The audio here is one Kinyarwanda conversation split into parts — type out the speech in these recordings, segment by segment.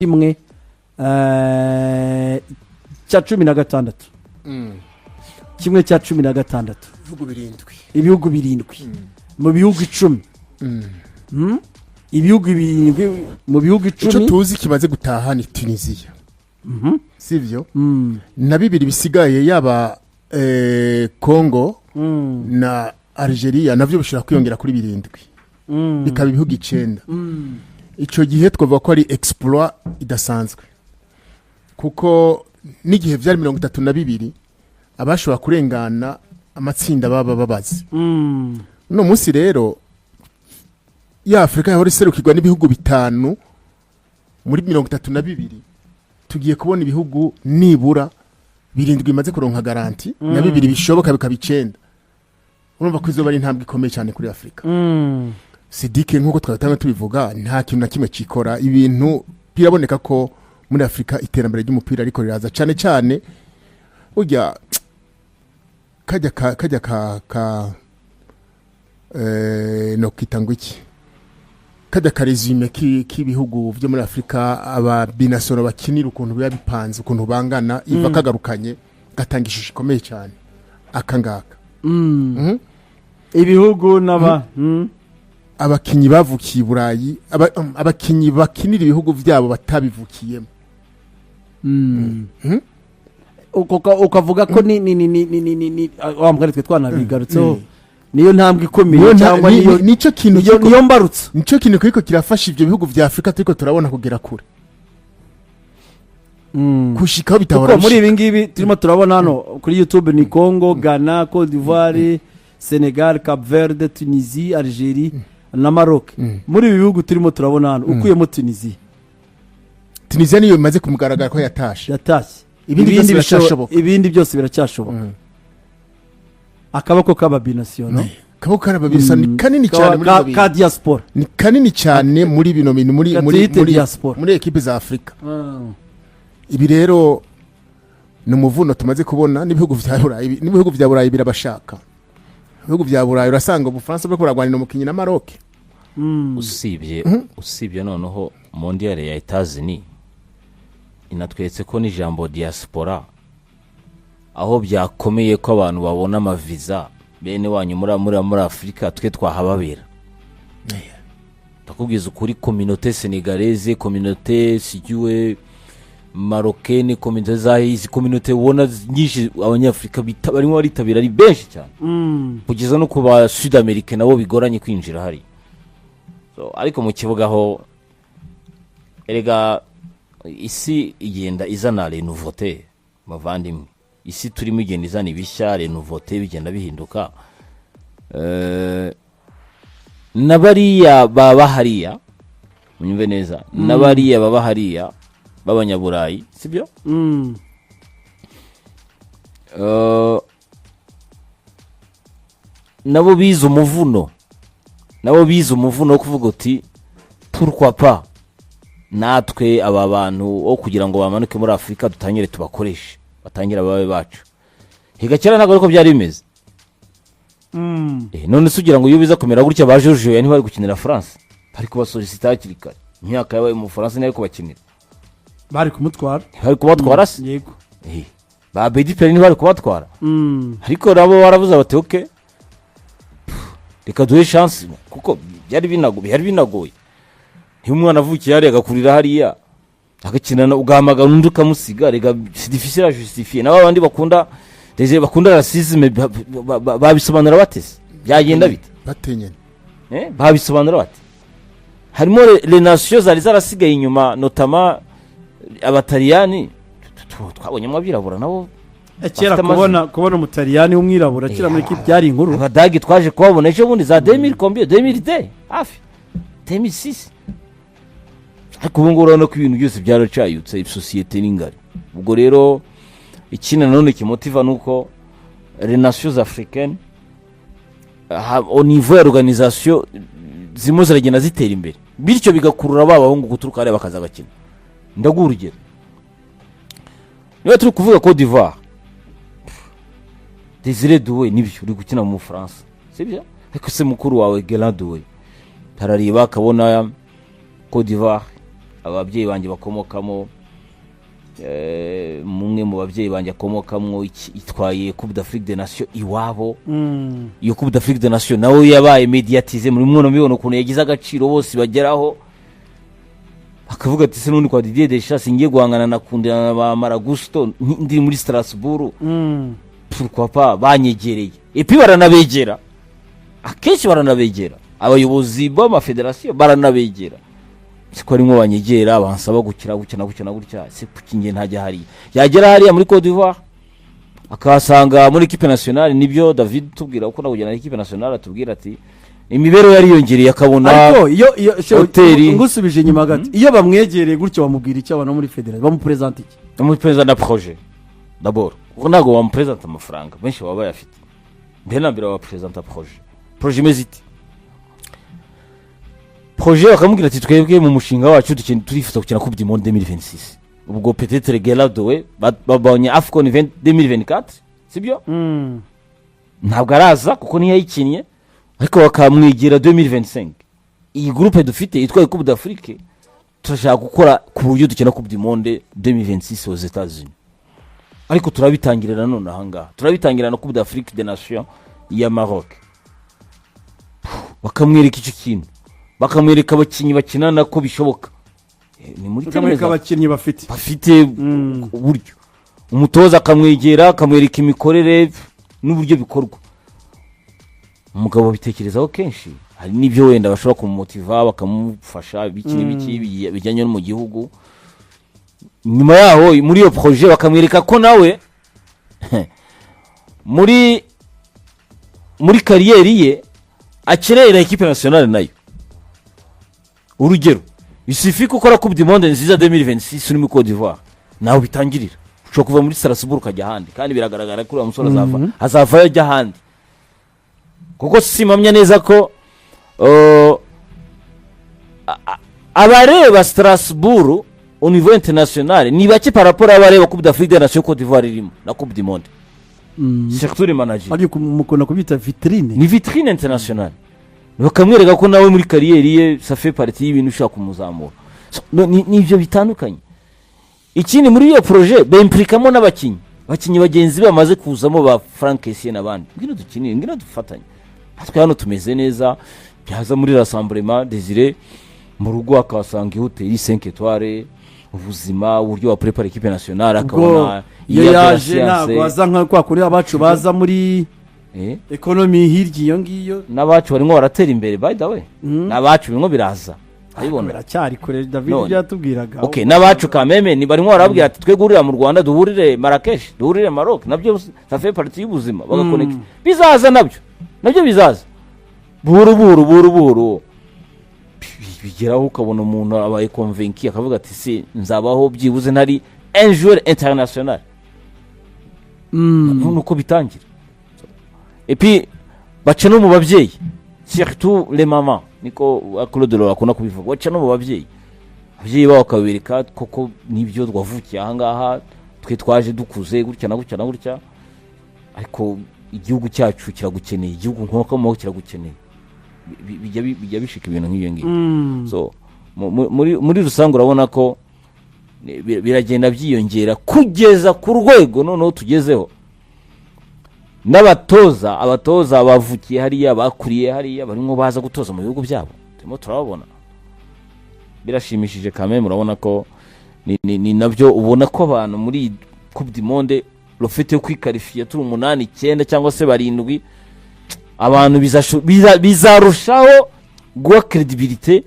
kimwe cya 16 kimwe cya 16 ibihugu birindwi mu bihugu 10 ibihugu birindwi mu bihugu 10 icyo tuzi kimaze gutaha ni Tunisia sivyo na bibiri bisigaye yaba Congo na Algeria navyo bishobora kwiyongera kuri birindwi bikaba ibihugu 9 ico gihe twavuga ko ari exploit idasanzwe kuko n'igihe vyari 32 abashobora kurengana amatsinda baba babazi no munsi rero ya Afrika yahora iserukirwa n'ibihugu 5 muri 32 tugiye kubona ibihugu nibura birindwi bimaze kuronka garanti na bibiri bishoboka bikaba 9 urumva ko izo bari intambwe ikomeye cyane kuri Afrika Sidike nkuko twatanga tubivuga nta kintu na kimwe cikora ibintu biraboneka ko muri Afrika iterambere ry'umupira ariko riraza cyane cyane urya kajya ka no kitangwa iki kajya ka resume k'ibihugu byo muri Afrika aba binasoro bakinira ukuntu biba bipanze ukuntu bangana iva kagarukanye gatangishije ikomeye cyane akangaka ibihugu naba abakinyi bavukiye Burayi abakinyi bakinira ibihugu byabo batabivukiyemo ukavuga ko ni wambwari twe twanabigarutseho niyo ntambwe ikomeye cyangwa nico kintu niyo mbarutse nico kintu kiko kirafasha ivyo bihugu vya Afrika turiko turabona kugera kure kushikaho bitahora muri ibi ngibi turimo turabona hano kuri YouTube ni Congo, Ghana, Côte d'Ivoire, Senegal, Cap Verde, Tunisie, Algerie na Maroc. Muri ibi bihugu turimo turabona hano ukuyemo Tunisie niyo imaze kumugaragara ko yatashe ibindi byose biracyashoboka akabako k'ababinational kaboko k'ababisa ni kanini cyane muri ka diaspora ni kanini cyane muri bino bintu muri equipe za Afrika ibi rero ni umuvuno tumaze kubona n'ibihugu vya Burayi birabashaka ibihugu vya Burayi urasanga ubufaransa bwo kuragwanira umukinyi na Maroc usibye noneho mondial ya Etats-Unis inatwetse ko ni jambo diaspora aho byakomeye ko abantu babona amaviza bene wanyu muri Afrika twe twahababera takubwiza ukuri communauté sénégalaise communauté sigiwe marocaine communauté zahizi communauté wona nyinshi abanyafrika barimo baritabira ari benshi cyane kugeza no kuba Sud America nabo bigoranye kwinjira hari so ariko mu kibuga ho erega isi igenda izana les nouveautés mavandimwe isi turimo igenda izana ibishya les nouveautés bigenda bihinduka nabariya baba hariya munyumve neza nabariya baba hariya b'abanyaburayi sibyo nabo bize umuvuno wo kuvuga uti pourquoi pas natwe aba bantu o kugira ngo bamanuke muri Afrika dutangire tubakoreshe batangira babe bacu higakera ntago ariko byari bimeze none sugira ngo yubiza kumera gutya ba George yani bari gukinira France bari kubasolicita hakirikare imyaka yawe mu France nari kubakinira bari kumutwara yego ba Bedi Peri bari kubatwara ariko nabo baravuze bati okay reka duhe chance kuko byari binagoye umwana avukiye yari agakurira hariya agakinana ugahamagara undi ukamusiga rega c'est difficile à justifier nabo abandi bakunda racisme babisobanura batese byagenda bite batenyene babisobanura bate harimo les nations zari zarasigaye inyuma notamment abataliyani twabonye mwabirabura nabo kera kubona umutaliyani w'umwirabura kira muri kipe byari inkuru abadagi twaje kubabona ejo bundi za 2010 hafi 2006 ariko ubu ngoro no kwibintu byose byaracayutse societe n'ingari ubwo rero ikina none kimotiva nuko les nations africaines au niveau ya organisation zimo ziragenda zitera imbere bityo bigakurura babahungu guturuka ari bakaza bakina ndagurugera niba turi kuvuga Côte d'Ivoire Désiré Doué nibyo uri gukina mu France sibyo ariko se mukuru wawe Guérin Doué tarariba akabona Côte d'Ivoire ababyeyi banjye bakomokamo mumwe mu babyeyi banjye akomokamo itwaye Coupe d'Afrique des Nations iwabo. Iyo Coupe d'Afrique des Nations nawe yabaye mediatize muri mwono mibona ukuntu yagize agaciro bose bageraho akavuga ati se nundi kwa Didier Deschamps ngiye guhangana na Kundana ba Maragusto ndi muri Strasbourg. Pourquoi pas banyegereye epi baranabegera akenshi baranabegera abayobozi b'amafederasiyo baranabegera siko rimwe banyegera bansaba gukina gutya se kukinge ntajya hari yagera hariya muri Côte d'Ivoire akasanga muri equipe nationale nibyo David tubwira uko nagujyana equipe nationale atubwira ati imibero yari yongereye akabona ariko iyo ngusubije nyuma gati iyo bamwegereye gutyo bamubwira icyo abana muri federation bamupresenter iki bamupresenter projet d'abord unago bamupresenter amafaranga benshi baba bayafite mbere nambira bamupresenter projet meziti projet bakamubwira ati twebwe mu mushinga wacu turifuza gukina Coupe du Monde 2026 ubwo peut-être Geladowe babonye AFCON 2024 sibyo ntabwo araza kuko niyo yikinnye ariko bakamwigira 2025 iyi groupe dufite yitwa Coupe d'Afrique turashaka gukora ku buryo dukina Coupe du Monde 2026 aux États-Unis ariko turabitangirira none ahangaha turabitangirana Coupe d'Afrique des Nations ya Maroc bakamwereka icyo kintu bakamwereka abakinyi bakinana ko bishoboka ni muri bakamwereka abakinyi bafite uburyo umutoza akamwegera akamwereka imikorere n'uburyo bikorwa umugabo bitekerezaho kenshi hari n'ibyo wenda bashobora kumumotiva bakamufasha biki bijyanye no mu gihugu nyuma yaho muri iyo projet bakamwereka ko nawe muri kariyeri ye akerera equipe nationale nayo urugero isifika ukora Coupe du Monde nziza 2026 uri mu Côte d'Ivoire nawe bitangirira ushobora kuva muri Strasbourg kajya handi kandi biragaragara ko umusore azava yajya handi kuko simamya neza ko abareba Strasbourg au niveau international ni bake par rapport abareba Coupe d'Afrique des Nations Côte d'Ivoire irimo na Coupe du Monde surtout les managers ari kumukona kubita vitrine ni vitrine internationale bakamwereka ko nawe muri kariyeri ye ça fait partie y'ibintu ushaka kumuzamura ni ibyo bitandukanye ikindi muri iyo projet b'implikamo n'abakinyi bagenzi bamaze kuzamo ba Frank Essien nabandi ngino dukinire ngino dufatanye natwe hano tumeze neza byaza muri rassemblement Désiré mu rugo akasanga hoteli 5 étoiles ubuzima uburyo wa prepare equipe nationale akabona iyo yaje ntabwo aza nka kwa kuri abacu baza muri economy hirya iyo ngiyo n'abacu barimo baratera imbere by the way n'abacu birimo biraza ayibona biracyari kure David byatubwiraga okay n'abacu kameme ni barimo barabwira ati twe gurira mu Rwanda duhurire Marrakech duhurire Maroc nabyo ça fait partie y'ubuzima bagakoneka bizaza nabyo bizaza buru bigeraho ukabona umuntu abaye convaincu akavuga ati si nzabaho byibuze ntari un joueur international nuko bitangira et puis baca no mu babyeyi surtout les mamans niko Claude Lora akunda kubivuga baca no mu babyeyi bawo kabereka koko nibyo twavukiye ahangaha twe twaje dukuze gutya na gutya ariko igihugu cyacu kiragukeneye igihugu nk'uko mu kiragukeneye bijya bishika ibintu nk'iyo ngiyo so muri rusange urabona ko biragenda byiyongera kugeza ku rwego noneho tugezeho abatoza bavukiye hariya bakuriye hariya barimo baza gutoza mu bihugu byabo turimo turababona birashimishije kameme murabona ko ni nabyo ubona ko abantu muri Coupe du Monde rufite kwikarifiya turi 8 9 cyangwa se 7 abantu bizarushaho guha credibilité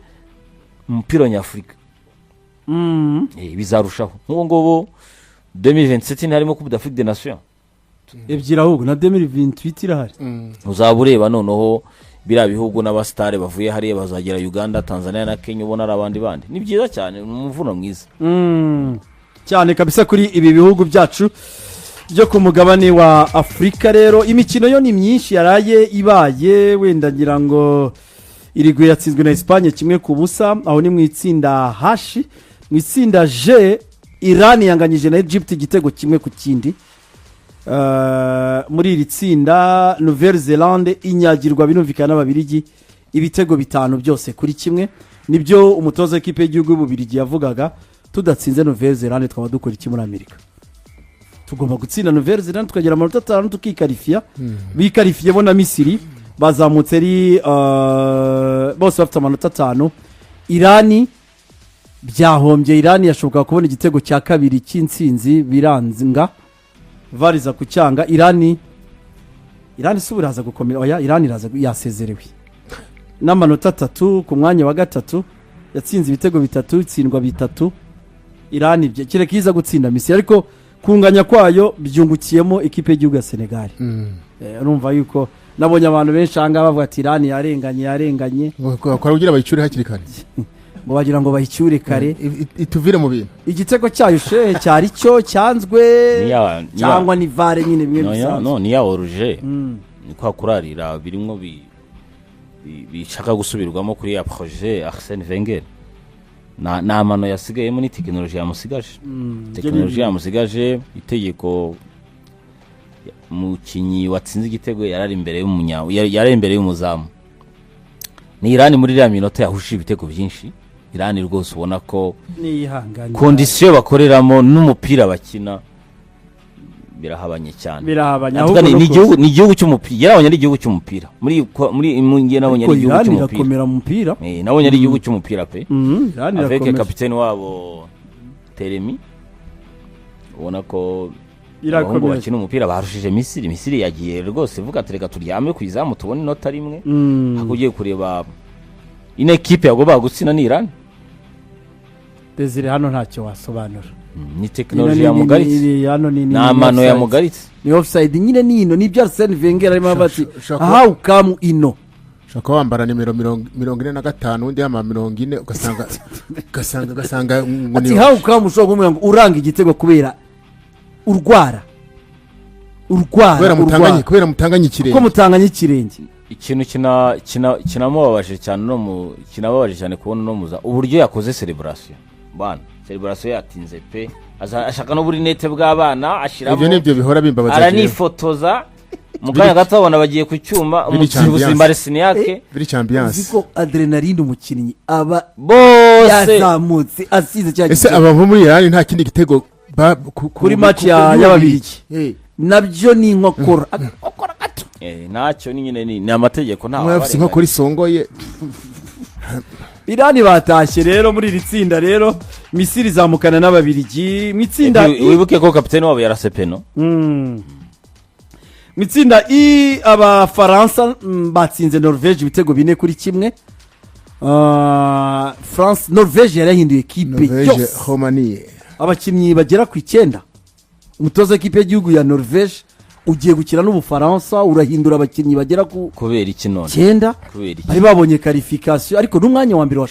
mu mupira nyafrika bizarushaho ngo 2027 harimo Coupe d'Afrique des Nations ebyira ahubwo na 2028 irahari uzabureba noneho bira bihugu n'abastare bavuye hariya bazagera Uganda Tanzania na Kenya ubona arabandi ni byiza cyane umuvuno mwiza cyane kabisa kuri ibi bihugu byacu byo ku mugabane wa Afrika. Rero imikino yo ni myinshi yaraye ibaye wenda ngira ngo irigwe yatsinzwe na Espagne 1-0 aho ni mu itsinda H. Mu itsinda G Iran yanganyije na Egypt igitego 1-0 muri iri tsinda Nouvelle Zelande inyagirwa binumvikana n'ababirigi ibitego 5 byose kuri 1. nibyo umutoza w'ikipe y'igihugu y'Ububiligi yavugaga, tudatsinze Nouvelle-Zélande twaba dukora iki muri Amerika? Tugomba gutsinda Nouvelle-Zélande tukagira amanota 5 tukikarifiya. Bikarifiye bo na Misiri bazamutse ari bose bafite amanota 5. Irani byahombye, Irani yashoboka kubona igitego cya kabiri cy'intsinzi biranzinga variza ku cyanga. Irani subiraza gukomera, oya Irani iraza yasezerewe n'amanota 3 ku mwanya wa gatatu, yatsinze ibitego 3 itsindwa 3. Irani kireka iza gutsinda Misiri, ariko kunganya kwayo byungukiyemo ikipe y'igihugu ya Senegal. Urumva yuko nabonye abantu benshi anga bavuga ati Irani yarenganye kwa ugira bayicure hakiri kare ngo bagira ngo bayicyure kare ituvire mu bintu. Igitego cyayo shehe cyari cyo cyanzwe cyangwa ni vare nyine bimwe bisanzwe. No ni ya oruje ni kwa kurarira birimo bishaka gusubirwamo kuri ya projet Arsène Wenger. Na amano yasigayemo ni tekinoloji yamusigaje itegeko mukinyi watsinze igitego yarari imbere y'umunyawo yari imbere y'umuzamu. Ni Irani muri ya minota yahushije ibitego byinshi. Irani rwose ubona ko nihanganye condition bakoreramo n'umupira bakina birahabanye cyane. Ahubwo ni igihugu cy'umupira, yarabonye ari igihugu cy'umupira muri ngiye nabonye ari igihugu cy'umupira. Irakomera mu mupira. Nabonye ari igihugu cy'umupira pe. Irani avec irakomera. capitaine wabo Teremi ubona ko irakomera bakina umupira barushije Misiri yagiye rwose vuga tereka turyame kuizamu tubone inota rimwe. Hakugiye kureba ine equipe yagomba gutsina ni Irani. Desire hano ntacyo wasobanura. Ni tekinoloji ya mugaritse, ni amano ya mugaritse, ni offside nyine nino ni bya Arsène Wenger arimo bati aha ukamu ino shaka wambara nimero 45 undi yama 40 ugasanga ngo ni aha ukamu ushobora kumenya ngo uranga igitego kubera urwara kubera mutanganye ikirenge, ko mutanganye ikirenge. Ikintu kinamubabaje cyane kubona no muza uburyo yakoze celebration bana. Celebration yatinze pe, ashaka no buri nete bw'abana ashiramo. Ibyo nibyo bihora bimbabaza cyane. Aranifotoza mukanya gato abona bagiye ku cyuma umusifuzi Maresini yake biri champions. Ziko adrenaline umukinnyi aba bose yazamutse asize cyane. Ese abava muri Irani nta kindi gitego kuri match y'Ababiligi nabyo ni inkokora gato. Nacyo ni nyine ni amategeko nta wabari nko kuri songoye. Irani batashye rero muri iri tsinda rero Misiri zamukana n'Ababiligi mitsinda. Wibuke ko kapiteni wabo yarasepeno. Mitsinda Abafaransa batsinze Norvège ibitego 4-1. France Norvège yarahinduye equipe yose. Romanie Abakinnyi bagera ku 9. Umutoza w'ikipe y'igihugu ya Norvège ugiye gukina n'Ubufaransa urahindura abakinnyi bagera ku kubera iki none 9 bari babonye qualification ariko n'umwanya wa mbere wa